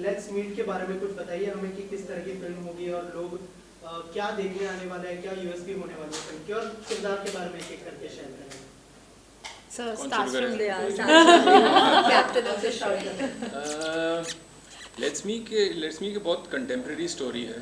Let's meet के बारे में कुछ बताइए हमें कि किस तरह की फिल्म होगी और लोग क्या देखने आने वाले हैं, क्या यूएसपी होने वाली है फिल्म की, और किरदार के बारे में एक एक करके शेयर करें। So starts from there. Captain of the show. Let's मी के बहुत कंटेम्प्रेरी स्टोरी है।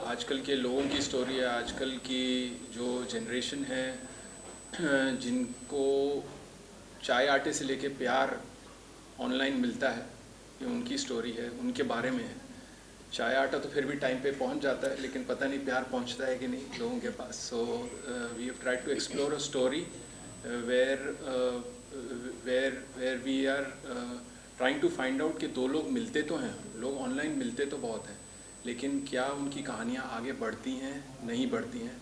आजकल के लोगों की स्टोरी है, आजकल की जो जनरेशन है जिनको चाय आटे से लेके प्यार ऑनलाइन मिलता है, ये उनकी स्टोरी है, उनके बारे में है। चाय आटा तो फिर भी टाइम पे पहुंच जाता है, लेकिन पता नहीं प्यार पहुंचता है कि नहीं लोगों के पास। So we have tried to explore a story where we are trying to find out कि दो लोग मिलते तो हैं, लोग ऑनलाइन मिलते तो बहुत हैं, लेकिन क्या उनकी कहानियाँ आगे बढ़ती हैं, नहीं बढ़ती हैं,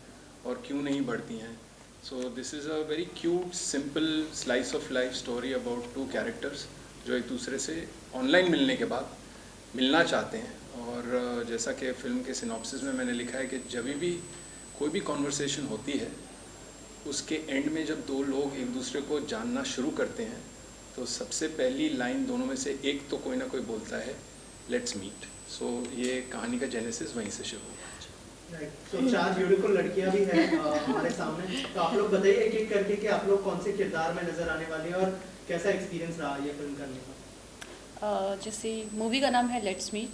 और क्यों नहीं बढ़ती हैं। So this is a very cute simple slice of life story about two characters जो एक दूसरे से ऑनलाइन मिलने के बाद मिलना चाहते हैं। और जैसा कि फ़िल्म के सिनॉप्सिस में मैंने लिखा है कि जब भी कोई भी कॉन्वर्सेशन होती है, उसके एंड में जब दो लोग एक दूसरे को जानना शुरू करते हैं तो सबसे पहली लाइन दोनों में से एक तो कोई ना कोई बोलता है लेट्स मीट। सो ये कहानी का जेनेसिस वहीं से शुरू हुआ। तो चार ब्यूटीफुल लड़कियां भी हैं हमारे सामने, तो आप लोग बताइए एक एक करके कि आप लोग कौन से किरदार में नजर आने वाले हैं और कैसा एक्सपीरियंस रहा ये फिल्म करने का। जैसे मूवी का नाम है लेट्स मीट,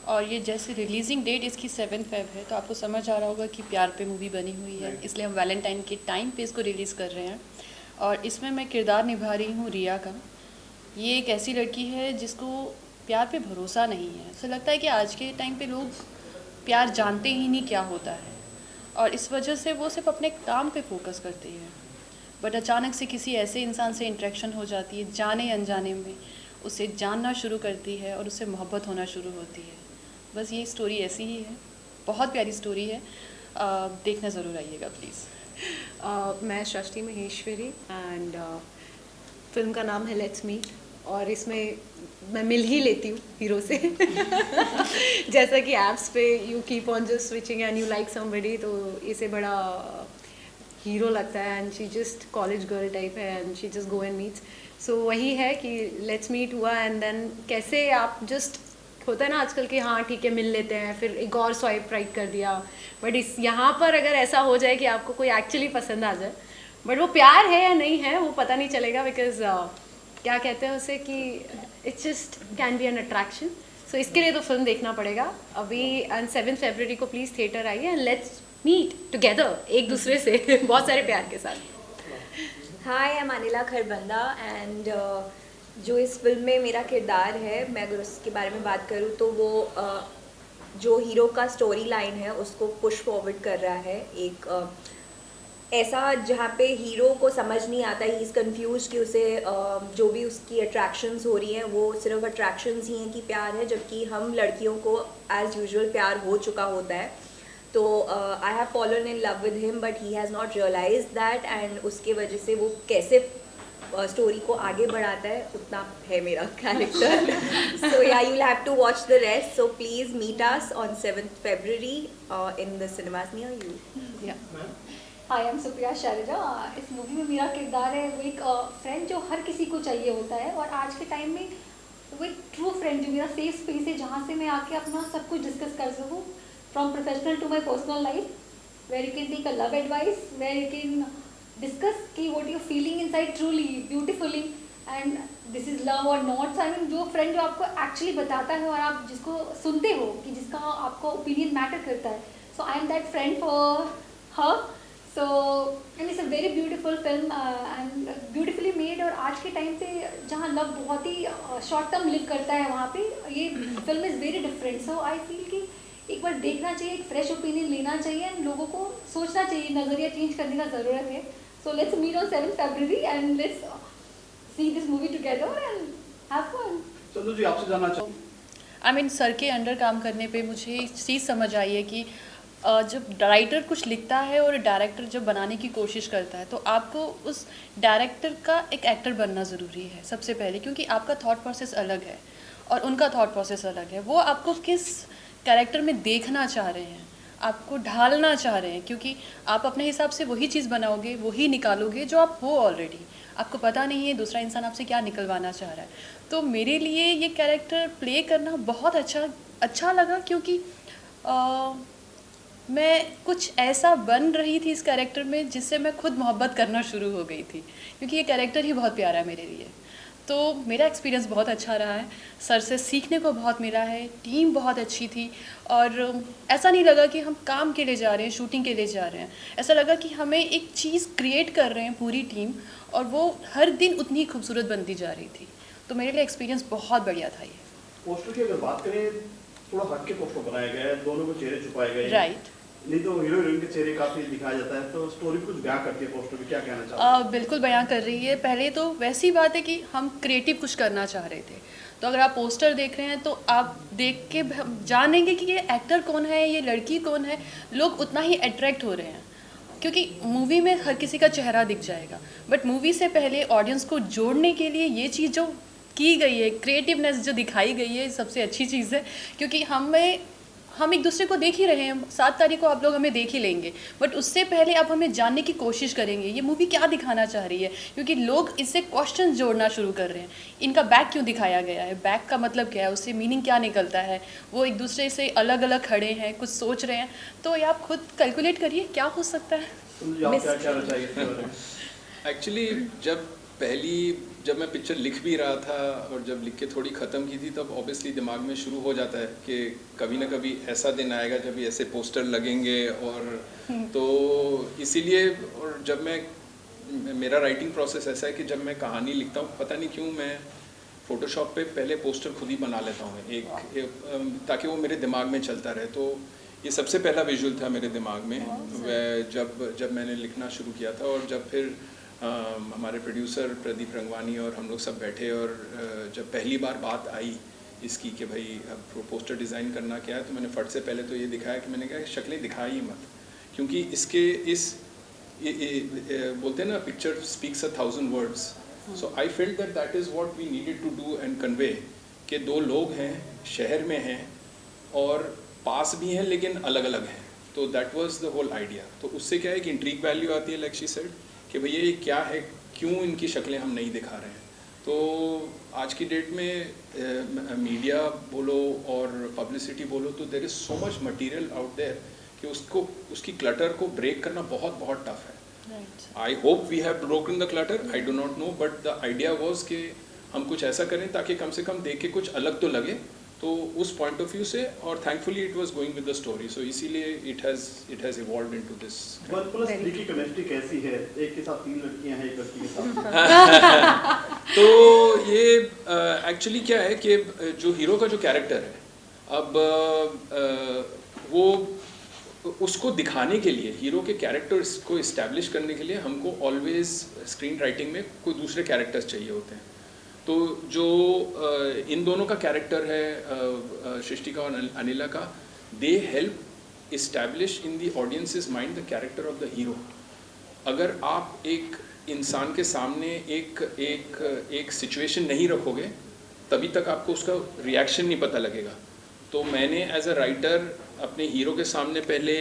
और ये जैसे रिलीजिंग डेट इसकी 7 फेब है, तो आपको समझ आ रहा होगा कि प्यार पे मूवी बनी हुई है, इसलिए हम वैलेंटाइन के टाइम पे इसको रिलीज़ कर रहे हैं। और इसमें मैं किरदार निभा रही हूँ रिया का। ये एक ऐसी लड़की है जिसको प्यार पे भरोसा नहीं है। ऐसा लगता है कि आज के टाइम पे लोग प्यार जानते ही नहीं क्या होता है, और इस वजह से वो सिर्फ अपने काम पे फोकस करती है। बट अचानक से किसी ऐसे इंसान से इंटरेक्शन हो जाती है, जाने अनजाने में उसे जानना शुरू करती है और उससे मोहब्बत होना शुरू होती है। बस ये स्टोरी ऐसी ही है, बहुत प्यारी स्टोरी है, देखना ज़रूर आइएगा प्लीज़। मैं सृष्टि महेश्वरी एंड फिल्म का नाम है लेट्स मीट, और इसमें मैं मिल ही लेती हूँ हीरो से जैसा कि ऐप्स पे you keep on just switching and you like somebody, तो इसे बड़ा हीरो लगता है and she just college girl type है and she just go and meets. So वही है कि लेट्स मीट हुआ एंड देन कैसे आप जस्ट होता है ना आजकल कि हाँ ठीक है मिल लेते हैं, फिर एक और स्वाइप राइट कर दिया। बट इस यहाँ पर अगर ऐसा हो जाए कि आपको कोई एक्चुअली पसंद आ जाए, बट वो प्यार है या नहीं है वो पता नहीं चलेगा, बिकॉज क्या कहते हैं उसे कि it's just can be an attraction. So इसके लिए तो फिल्म देखना पड़ेगा अभी, एंड 7 फरवरी को प्लीज़ थिएटर आइए एंड लेट्स मीट टुगेदर एक दूसरे से बहुत सारे प्यार के साथ। Hi, I am Anila Kharbanda and जो इस फिल्म में मेरा किरदार है, मैं अगर उसके बारे में बात करूँ तो वो जो हीरो का स्टोरी लाइन है उसको पुश फॉरवर्ड कर रहा है। एक ऐसा जहाँ पे हीरो को समझ नहीं आता, ही इज़ कन्फ्यूज कि उसे जो भी उसकी अट्रैक्शंस हो रही हैं वो सिर्फ अट्रैक्शंस ही हैं कि प्यार है, जबकि हम लड़कियों को एज़ यूजुअल प्यार हो चुका होता है। तो I have fallen in love with him but he has not realise that, and उसके वजह से वो कैसे स्टोरी को आगे बढ़ाता है, उतना है मेरा character. So yeah, you'll have to watch the rest. So please meet us on 7th February in the cinemas near you. Ma'am hi, I am Supriya Shailaja. इस मूवी में मेरा किरदार है वो एक फ्रेंड जो हर किसी को चाहिए होता है, और आज के टाइम में वो एक ट्रू फ्रेंड जो मेरा सेफ स्पेस है, जहाँ से मैं आके अपना सब कुछ डिस्कस कर सकूँ, from professional to my personal life, where you can take a love advice, where you can discuss कि what you feeling inside truly beautifully and this is love और नॉट. आई मीन जो friend जो आपको actually बताता है और आप जिसको सुनते हो, कि जिसका आपका ओपिनियन मैटर करता है. So I am that friend for her. So and it's a very beautiful film and beautifully made. और आज के टाइम पे जहाँ लव बहुत ही शॉर्ट टर्म लिव करता है, वहाँ पे ये film is very different. So I feel कि एक बार देखना चाहिए, एक फ्रेश ओपिनियन लेना चाहिए एंड लोगों को सोचना चाहिए, नज़रिया चेंज करने का ज़रूरत है. So let's meet on 7th February and let's see this movie together and have fun. Chandu ji, आपसे जानना चाहूँ. आई मीन सर के अंडर काम करने पे मुझे एक चीज़ समझ आई है कि जब राइटर कुछ लिखता है और डायरेक्टर जब बनाने की कोशिश करता है, तो आपको उस डायरेक्टर का एक एक्टर बनना ज़रूरी है सबसे पहले, क्योंकि आपका थॉट प्रोसेस अलग है और उनका थॉट प्रोसेस अलग है. वो आपको किस कैरेक्टर में देखना चाह रहे हैं, आपको ढालना चाह रहे हैं, क्योंकि आप अपने हिसाब से वही चीज़ बनाओगे, वही निकालोगे जो आप हो ऑलरेडी. आपको पता नहीं है दूसरा इंसान आपसे क्या निकलवाना चाह रहा है. तो मेरे लिए ये कैरेक्टर प्ले करना बहुत अच्छा लगा, क्योंकि मैं कुछ ऐसा बन रही थी इस कैरेक्टर में जिससे मैं खुद मोहब्बत करना शुरू हो गई थी, क्योंकि ये कैरेक्टर ही बहुत प्यारा है मेरे लिए. तो मेरा एक्सपीरियंस बहुत अच्छा रहा है, सर से सीखने को बहुत मिला है, टीम बहुत अच्छी थी, और ऐसा नहीं लगा कि हम काम के लिए जा रहे हैं, शूटिंग के लिए जा रहे हैं. ऐसा लगा कि हमें एक चीज़ क्रिएट कर रहे हैं पूरी टीम, और वो हर दिन उतनी खूबसूरत बनती जा रही थी. तो मेरे लिए एक्सपीरियंस बहुत बढ़िया था ये. पोस्टर की अगर बात करें, थोड़ा हट के पोस्टर बनाया गया है, दोनों के चेहरे छुपाए गए हैं. राइट. नहीं तो हीरो हीरोइन के चेहरे काफी दिखाया जाता है, तो स्टोरी कुछ बयां करती है पोस्टर में, क्या कहना चाहते हैं? बिल्कुल बयां कर रही है. पहले तो वैसी बात है कि हम क्रिएटिव कुछ करना चाह रहे थे, तो अगर आप पोस्टर देख रहे हैं तो आप देख के जानेंगे कि ये एक्टर कौन है, ये लड़की कौन है. लोग उतना ही अट्रैक्ट हो रहे हैं, क्योंकि मूवी में हर किसी का चेहरा दिख जाएगा, बट मूवी से पहले ऑडियंस को जोड़ने के लिए ये चीज़ जो की गई है, क्रिएटिवनेस जो दिखाई गई है, सबसे अच्छी चीज़ है. क्योंकि हम एक दूसरे को देख ही रहे हैं, 7 तारीख को आप लोग हमें देख ही लेंगे, बट उससे पहले आप हमें जानने की कोशिश करेंगे ये मूवी क्या दिखाना चाह रही है, क्योंकि लोग इससे क्वेश्चन जोड़ना शुरू कर रहे हैं. इनका बैक क्यों दिखाया गया है, बैक का मतलब क्या है, उससे मीनिंग क्या निकलता है, वो एक दूसरे से अलग अलग खड़े हैं, कुछ सोच रहे हैं. तो ये आप खुद कैलकुलेट करिए क्या हो सकता है. चंदू जी, आप क्या कहना चाहिए इसके बारे में? एक्चुअली जब मैं पिक्चर लिख भी रहा था और जब लिख के थोड़ी ख़त्म की थी, तब ऑब्वियसली दिमाग में शुरू हो जाता है कि कभी ना कभी ऐसा दिन आएगा जब ऐसे पोस्टर लगेंगे. और तो इसीलिए, और जब मेरा राइटिंग प्रोसेस ऐसा है कि जब मैं कहानी लिखता हूँ, पता नहीं क्यों मैं फ़ोटोशॉप पे पहले पोस्टर खुद ही बना लेता हूँ एक, ताकि वो मेरे दिमाग में चलता रहे. तो ये सबसे पहला विजुअल था मेरे दिमाग में जब मैंने लिखना शुरू किया था. और जब फिर हमारे प्रोड्यूसर प्रदीप रंगवानी और हम लोग सब बैठे, और जब पहली बार बात आई इसकी कि भाई अब पोस्टर डिज़ाइन करना क्या है, तो मैंने फट से पहले तो ये दिखाया कि मैंने कहा शक्लें दिखाई ही मत, क्योंकि बोलते हैं ना, picture speaks 1,000 words. So I felt that is what we needed to do and convey, कि 2 लोग हैं, शहर में हैं और पास भी हैं लेकिन अलग अलग हैं. तो that was the whole idea. तो उससे क्या है कि इंट्रीग वैल्यू आती है, लाइक शी सेड, कि भैया ये क्या है, क्यों इनकी शक्लें हम नहीं दिखा रहे हैं. तो आज की डेट में मीडिया बोलो और पब्लिसिटी बोलो, तो there is so much material out there कि उसकी क्लटर को ब्रेक करना बहुत बहुत टफ है. I hope we have broken the clutter, I do not know, but the idea was कि हम कुछ ऐसा करें ताकि कम से कम देख के कुछ अलग तो लगे. तो उस पॉइंट ऑफ व्यू से, और thankfully it was going with the story, so इसीलिए it has evolved into this. 1+3 की केमिस्ट्री कैसी है? एक के साथ 3 लड़कियां हैं, एक लड़की के साथ. तो ये एक्चुअली क्या है कि जो हीरो का जो कैरेक्टर है, अब वो उसको दिखाने के लिए, हीरो के कैरेक्टर्स को इस्टेब्लिश करने के लिए हमको ऑलवेज स्क्रीन राइटिंग में कोई दूसरे कैरेक्टर्स चाहिए होते हैं. तो जो इन दोनों का कैरेक्टर है, सृष्टिका और अनिला का, they help establish in the audiences mind the character of the hero. अगर आप एक इंसान के सामने एक सिचुएशन नहीं रखोगे तभी तक आपको उसका रिएक्शन नहीं पता लगेगा। तो मैंने एज अ राइटर अपने हीरो के सामने पहले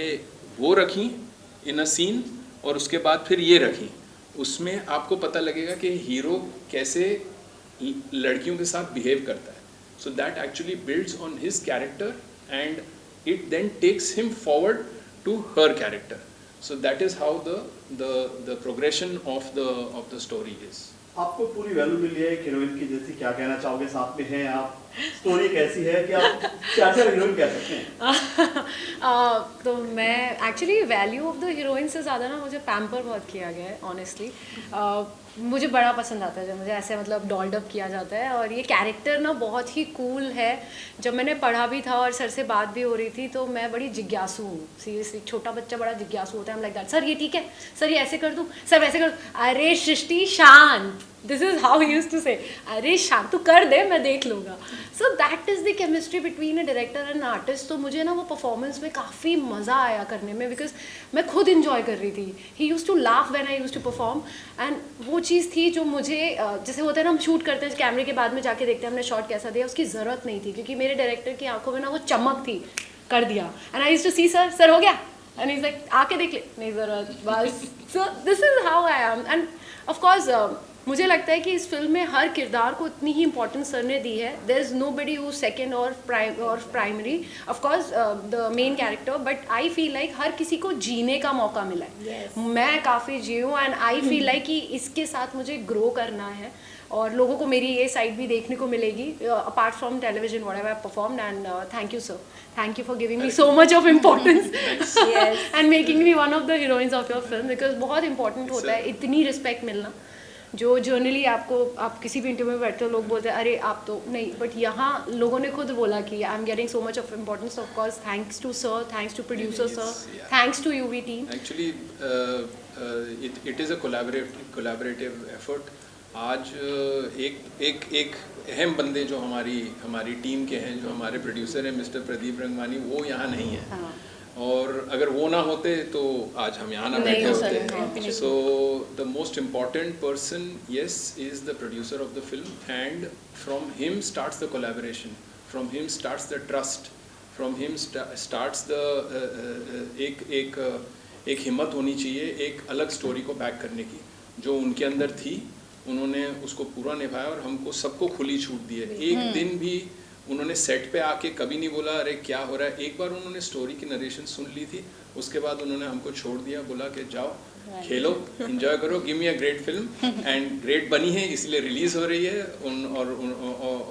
वो रखी इन अ सीन और उसके बाद फिर ये रखी। उसमें आपको पता लगेगा कि हीरो कैसे लड़कियों के साथ बिहेव करता है। So that actually builds on his character and it then takes him forward to her character. So that is how the progression of the story is. आपको पूरी वैल्यू मिली है एक हीरोइन की, जैसी क्या कहना चाहोगे? साथ में हैं आप, स्टोरी कैसी है कि आप क्या हीरोइन कह सकते हैं? तो मैं actually value of the heroine से ज़्यादा ना मुझे पैम्पर बहुत किया गया है ऑनेस्टली। मुझे बड़ा पसंद आता है जब मुझे ऐसे मतलब डॉल्ड अप किया जाता है, और ये कैरेक्टर ना बहुत ही कूल है। जब मैंने पढ़ा भी था और सर से बात भी हो रही थी तो मैं बड़ी जिज्ञासु हूँ, सीरियसली। छोटा बच्चा बड़ा जिज्ञासु होता है, हम लाइक दैट, सर ये ठीक है, सर ये ऐसे कर दूँ, सर वैसे कर दूँ। अरे सृष्टि शांत, this is how he used to say, अरे शांत तू कर दे मैं देख लूँगा। So that is the chemistry between a director and artist. तो मुझे ना वो परफॉर्मेंस में काफ़ी मज़ा आया करने में, बिकॉज मैं खुद इंजॉय कर रही थी। He used to laugh when I use to perform, and वो चीज़ थी जो मुझे जैसे होता है ना हम शूट करते हैं कैमरे के बाद में जाके देखते हैं हमने शॉट कैसा दिया, उसकी ज़रूरत नहीं थी क्योंकि मेरे डायरेक्टर की आंखों में ना वो चमक थी, कर दिया। And I use to see sir हो गया, एंड इज लाइक आके देख ले, नहीं ज़रूरत बस। सो this is how I am. And of course मुझे लगता है कि इस फिल्म में हर किरदार को इतनी ही इंपॉर्टेंस सर ने दी है। There is nobody who second और primary, of course the main character, but I feel like हर किसी को जीने का मौका मिला है। मैं काफ़ी जी हूँ एंड आई फील लाइक कि इसके साथ मुझे ग्रो करना है और लोगों को मेरी ये साइड भी देखने को मिलेगी apart from television whatever I performed. And thank you sir, thank you for giving me so much of importance and making me one of the heroines of your film, because बहुत important होता है इतनी respect मिलना। जो generally आपको आप किसी भी इंटरव्यू में बैठते हो लोग बोलते हैं अरे आप तो नहीं, बट यहाँ लोगों ने खुद बोला कि I am getting so much of importance. Of course thanks to sir, thanks to producer sir, thanks to UV team. Actually it is a collaborative effort. आज एक अहम बंदे जो हमारी टीम के हैं, जो हमारे प्रोड्यूसर हैं मिस्टर प्रदीप रंगवानी, वो यहाँ नहीं है। हाँ। और अगर वो ना होते तो आज हम यहाँ ना बैठे होते। So the most important person yes is the producer of the film, and from him starts the collaboration, from him starts the trust, from him starts the एक हिम्मत होनी चाहिए एक अलग स्टोरी को बैक करने की, जो उनके अंदर थी। उन्होंने उसको पूरा निभाया और हमको सबको खुली छूट दी है। एक दिन भी उन्होंने सेट पे आके कभी नहीं बोला अरे क्या हो रहा है। एक बार उन्होंने स्टोरी की नरेशन सुन ली थी, उसके बाद उन्होंने हमको छोड़ दिया, बोला कि जाओ खेलो, एंजॉय करो, give me a great film, and great बनी है इसलिए रिलीज़ हो रही है। और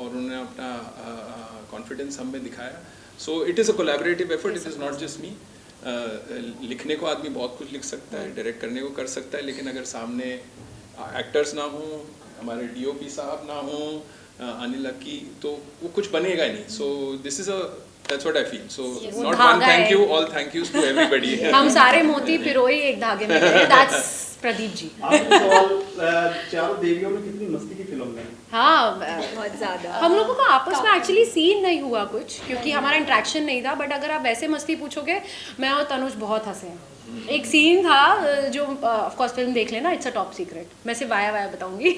उन्होंने अपना कॉन्फिडेंस हम में दिखाया। So it is a collaborative effort, it is not just me. लिखने को आदमी बहुत कुछ लिख सकता है, डायरेक्ट करने को कर सकता है, लेकिन अगर सामने एक्टर्स ना हो, हमारे डीओपी साहब ना हो, अनिल अक्की, तो वो कुछ बनेगा ही नहीं। So this is that's what I feel. So not one thank you, all thank yous to everybody. हम सारे मोती पिरोई एक धागे में गए। That's प्रदीप जी। आपके सवाल, चारों देवियों में कितनी मस्ती की फिल्म है? हाँ बहुत ज़्यादा। हम लोगों का आपस में एक्चुअली सीन नहीं हुआ कुछ, क्योंकि हमारा इंट्रैक्शन नहीं था। बट अगर आप वैसे मस्ती पूछोगे, मैं और तनुज बहुत हंसे हैं। एक सीन था जो ऑफ कोर्स फिल्म देख लेना, इट्स अ टॉप सीक्रेट, मैं सिर्फ वाया बताऊंगी।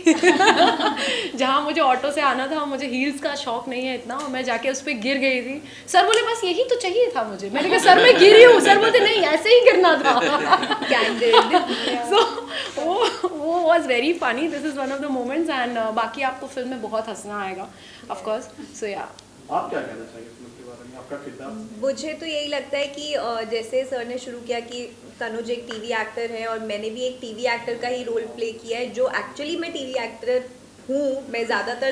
जहाँ मुझे ऑटो से आना था, मुझे हील्स का शौक नहीं है इतना, और मैं जाके उस पर गिर गई थी। सर बोले बस यही तो चाहिए था मुझे। मैंने कहा सर मैं गिरी हूँ। सर बोलते नहीं ऐसे ही गिरना था। सो वो was very funny. This is one of the moments. And बाकी आपको फिल्म में बहुत हंसना आएगा ऑफ कोर्स। सो या आप क्या कहना चाहेंगे फिल्म के बारे में, आपका किरदार? मुझे तो यही लगता है कि जैसे सर ने शुरू किया कि तनुज एक टीवी एक्टर है और मैंने भी एक टीवी एक्टर का ही रोल प्ले किया है, जो एक्चुअली मैं टीवी एक्टर हूँ। मैं ज़्यादातर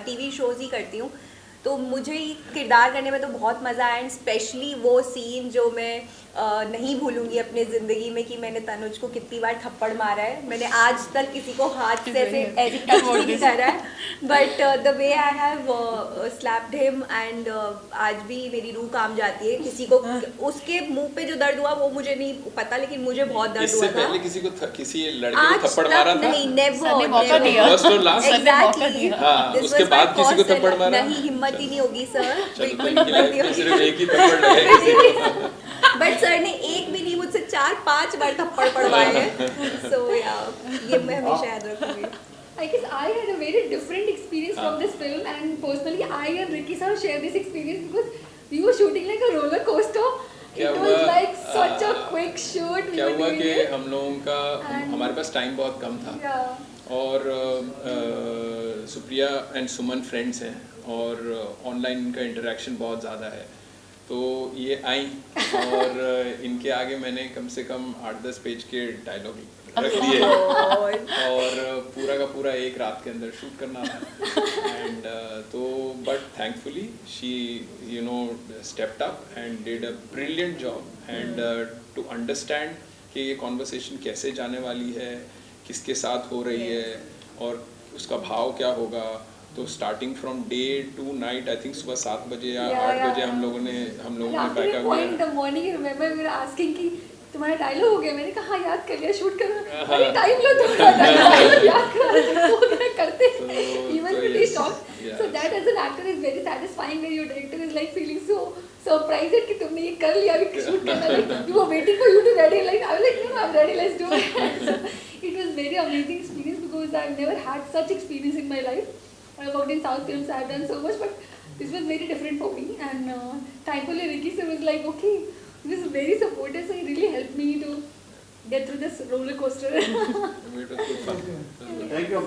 टीवी शोज़ ही करती हूँ, तो मुझे किरदार करने में तो बहुत मज़ा आया। एंड स्पेशली वो सीन जो मैं नहीं भूलूंगी अपने ज़िंदगी में, कि मैंने तनुज को कितनी बार थप्पड़ मारा है। मैंने आज तक किसी को हाथ से ऐसे टच नहीं करा है, but the way I have slapped him, and आज भी मेरी रूह काम जाती है। किसी को उसके मुंह पे जो दर्द हुआ वो मुझे नहीं पता, लेकिन मुझे बहुत दर्द हुआ था। इससे पहले किसी लड़के को थप्पड़ मारा था? नहीं, नेवर। एग्जैक्टली। उसके बाद किसी को थप्पड़ मारा? नहीं, हिम्मत ही नहीं होगी सर, बिल्कुल हिम्मत नहीं होगी। सिर्फ एक ही थप्पड़ लगा। बट सर ने एक भी नहीं मुझसे मतलब 4-5 बार थप्पड़ पड़वाए हैं। सो या ये मैं हमेशा याद रखूंगी। I guess I had a very different experience from this film, and personally I and Ricky sir share this experience because we were shooting like a roller coaster. क्या It हुआ, was like such a quick shoot. क्या हुआ कि हम लोगों का And- हमारे पास time बहुत कम था Yeah. और सुप्रिया एंड सुमन फ्रेंड्स हैं और ऑनलाइन इनका इंटरेक्शन बहुत ज़्यादा है, तो ये आई और इनके आगे मैंने कम से कम 8-10 पेज के डायलॉग रख दिए और पूरा का पूरा एक रात के अंदर शूट करना था एंड तो but thankfully she you know stepped up and did a brilliant job and to understand कि ये कॉन्वर्सेशन कैसे जाने वाली है, किसके साथ हो रही है और उसका भाव क्या होगा। तो starting from day to night, I think सुबह 7 बजे या 8 बजे हम लोगों ने packup point in the morning, you remember we were asking कि तुम्हारा डायलॉग हो गया, मैंने कहा हाँ याद कर लिया, शूट करो, अरे टाइम लो थोड़ा, डायलॉग याद करो करते even pretty shocked. So that as an actor is very satisfying when your director is like feeling so surprised कि तुमने ये कर लिया, अभी शूट करना, like we were waiting for you to ready, like I was like no, I'm ready, let's do it. So it was very amazing experience because I've never had such experience in my life. I worked in South films, I've done so much, but this was very different for me. And thankfully Ricky sir was like, okay, he was very supportive, so he really helped me to get through this roller coaster. It was good fun. Thank you.